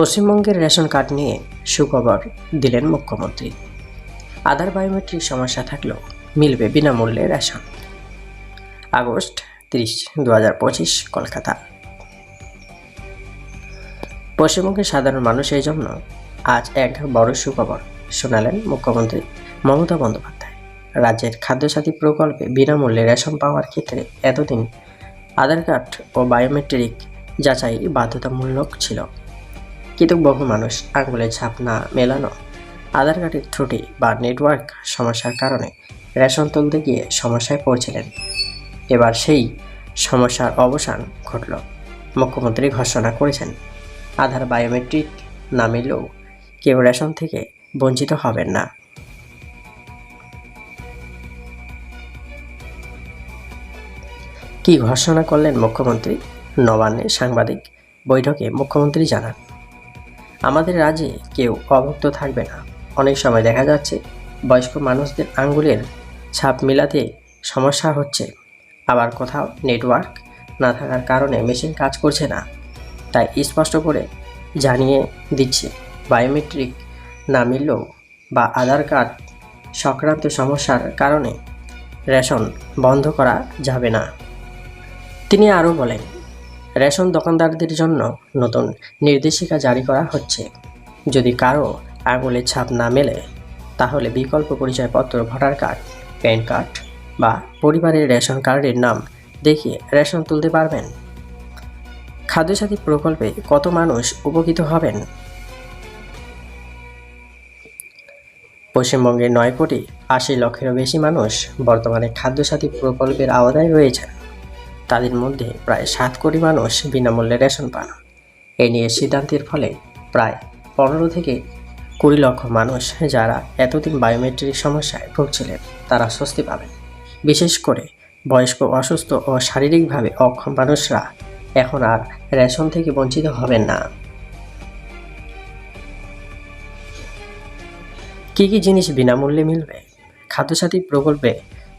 পশ্চিমবঙ্গের ration card নিয়ে সুখবর দিলেন মুখ্যমন্ত্রী। আধার বায়োমেট্রিক সমস্যা থাকলেও মিলবে বিনামূল্যে রেশন। আগস্ট 30, 2025, কলকাতা। পশ্চিমবঙ্গের সাধারণ মানুষের জন্য আজ এক বড় সুখবর শোনালেন মুখ্যমন্ত্রী মমতা বন্দ্যোপাধ্যায়। রাজ্যের খাদ্যসাথী প্রকল্পে বিনামূল্যে রেশন পাওয়ার ক্ষেত্রে এতদিন আধার কার্ড ও বায়োমেট্রিক যাচাই বাধ্যতামূলক ছিল, কিন্তু বহু মানুষ আঙুলের ছাপ না মেলানো, আধার কার্ডের ত্রুটি বা নেটওয়ার্ক সমস্যার কারণে রেশন তুলতে গিয়ে সমস্যায় পড়ছিলেন। এবার সেই সমস্যার অবসান ঘটল। মুখ্যমন্ত্রী ঘোষণা করেছেন, আধার বায়োমেট্রিক না মিললেও কেউ রেশন থেকে বঞ্চিত হবেন না। কি ঘোষণা করলেন মুখ্যমন্ত্রী? নবান্নে সাংবাদিক বৈঠকে মুখ্যমন্ত্রী জানান, আমাদের রাজ্যে কেউ অভুক্ত থাকবে না। অনেক সময় দেখা যাচ্ছে বয়স্ক মানুষদের আঙ্গুলের ছাপ মেলাতে সমস্যা হচ্ছে, আবার কোথাও নেটওয়ার্ক না থাকার কারণে মেশিন কাজ করছে না। তাই স্পষ্ট করে জানিয়ে দিচ্ছে, বায়োমেট্রিক না মিললেও বা আধার কার্ড সংক্রান্ত সমস্যার কারণে রেশন বন্ধ করা যাবে না। তিনি আরও বলেন, রেশন দোকানদারদের জন্য নতুন নির্দেশিকা জারি করা হচ্ছে। যদি কারো আঙুলের ছাপ না মেলে, তাহলে বিকল্প পরিচয়পত্র, ভোটার কার্ড, প্যান কার্ড বা পরিবারের রেশন কার্ডের নাম দেখিয়ে রেশন তুলতে পারবেন। খাদ্যসাথী প্রকল্পে কত মানুষ উপকৃত হবেন? পশ্চিমবঙ্গে 9,80,00,000-এরও বেশি মানুষ বর্তমানে খাদ্যসাথী প্রকল্পের আওতায় রয়েছেন। তাদের মধ্যে প্রায় 7 কোটি মানুষ বিনামূল্যে রেশন পান। এ নিয়ে সিদ্ধান্তের ফলে প্রায় 15 থেকে 20 লক্ষ মানুষ, যারা এতদিন বায়োমেট্রিক সমস্যায় ভুগছিলেন, তারা স্বস্তি পাবেন। বিশেষ করে বয়স্ক, অসুস্থ ও শারীরিকভাবে অক্ষম মানুষরা এখন আর রেশন থেকে বঞ্চিত হবেন না। কী কী জিনিস বিনামূল্যে মিলবে? খাদ্যসাথী প্রকল্পে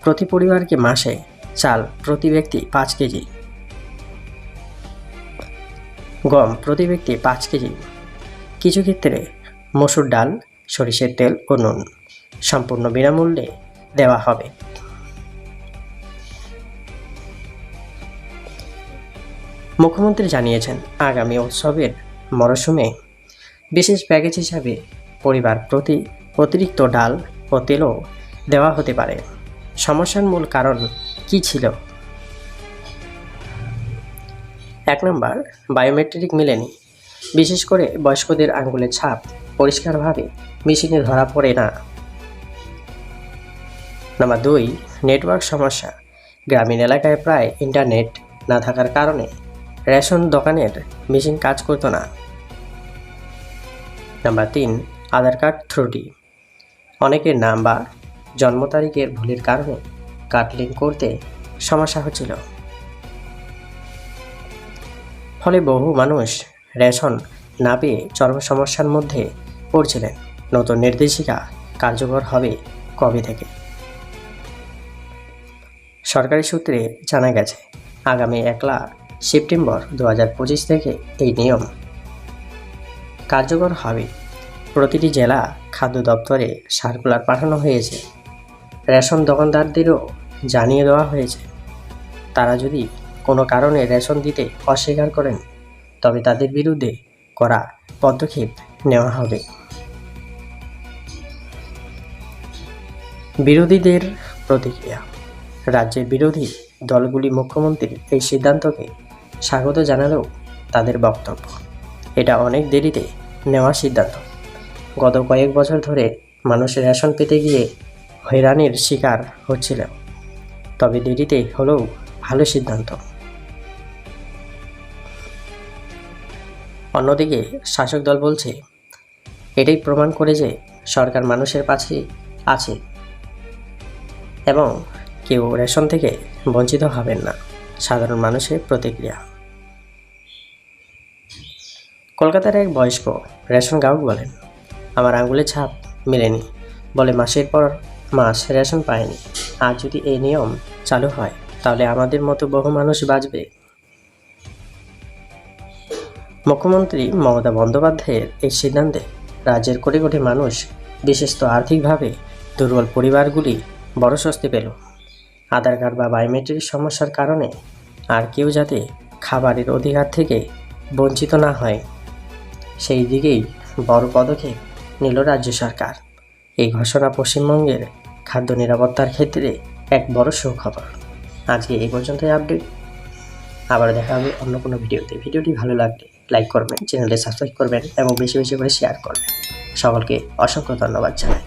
প্রতি পরিবারকে মাসে চাল প্রতি ব্যক্তি 5 কেজি, গম প্রতি ব্যক্তি 5 কেজি, কিছু ক্ষেত্রে মসুর ডাল, সরিষার তেল ও নুন সম্পূর্ণ বিনামূল্যে দেওয়া হবে। মুখ্যমন্ত্রী জানিয়েছেন, আগামী উৎসবের মরশুমে বিশেষ প্যাকেজ হিসাবে পরিবার প্রতি অতিরিক্ত ডাল ও তেলও দেওয়া হতে পারে। সমস্যার মূল কারণ কি ছিল? 1 নম্বর, বায়োমেট্রিক মেলেনি। বিশেষ করে বয়স্কদের আঙ্গুলের ছাপ পরিষ্কারভাবে মেশিনে ধরা পড়ে না। নাম্বার 2, নেটওয়ার্ক সমস্যা। গ্রামীণ এলাকায় প্রায় ইন্টারনেট না থাকার কারণে রেশন দোকানের মেশিন কাজ করতো না। নাম্বার 3, আধার কার্ড ত্রুটি। অনেকের নাম বা জন্ম তারিখের ভুলের কারণে কার্ড লিঙ্ক করতে সমস্যা হচ্ছিল, ফলে বহু মানুষ রেশন না পেয়ে চরম সমস্যার মধ্যে পড়ছিলেন। নতুন নির্দেশিকা কার্যকর হবে কবে থেকে? সরকারি সূত্রে জানা গেছে, আগামী 1 সেপ্টেম্বর 2025 থেকে এই নিয়ম কার্যকর হবে। প্রতিটি জেলা খাদ্য দপ্তরে সার্কুলার পাঠানো হয়েছে। রেশন দোকানদারদেরও জানিয়ে দেওয়া হয়েছে, তারা যদি কোনো কারণে রেশন দিতে অস্বীকার করেন, তবে তাদের বিরুদ্ধে কড়া পদক্ষেপ নেওয়া হবে। বিরোধীদের প্রতিক্রিয়া। রাজ্যের বিরোধী দলগুলি মুখ্যমন্ত্রীর এই সিদ্ধান্তকে স্বাগত জানালেও তাদের বক্তব্য, এটা অনেক দেরিতে নেওয়া সিদ্ধান্ত। গত কয়েক বছর ধরে মানুষ রেশন পেতে গিয়ে হয়রানির শিকার হচ্ছিল, তবে দেরিতে হলেও ভালো সিদ্ধান্ত। অন্যদিকে শাসক দল বলছে, এটাই প্রমাণ করে যে সরকার মানুষের পাশে আছে এবং কেউ রেশন থেকে বঞ্চিত হবেন না। সাধারণ মানুষের প্রতিক্রিয়া। কলকাতার এক বয়স্ক রেশন গ্রাহক বলেন, আমার আঙুলের ছাপ মেলেনি বলে মাসের পর মাস রেশন পায়নি। আর যদি এই নিয়ম চালু হয়, তাহলে আমাদের মতো বহু মানুষ বাঁচবে। মুখ্যমন্ত্রী মমতা বন্দ্যোপাধ্যায়ের এই সিদ্ধান্তে রাজ্যের কোটি কোটি মানুষ, বিশেষত আর্থিকভাবে দুর্বল পরিবারগুলি বড় স্বস্তি পেল। আধার কার্ড বা বায়োমেট্রিক সমস্যার কারণে আর কেউ যাতে খাবারের অধিকার থেকে বঞ্চিত না হয়, সেই দিকেই বড় পদক্ষেপ নিল রাজ্য সরকার। এই ঘোষণা পশ্চিমবঙ্গের খাদ্য নিরাপত্তার ক্ষেত্রে এক বড় সুখবর। আজকে এই পর্যন্তই আপডেট। আবার দেখা হবে অন্য কোনো ভিডিওতে। ভিডিওটি ভালো লাগলে লাইক করবেন, চ্যানেলটি সাবস্ক্রাইব করবেন এবং বেশি বেশি করে শেয়ার করবেন। সকলকে অসংখ্য ধন্যবাদ জানাই।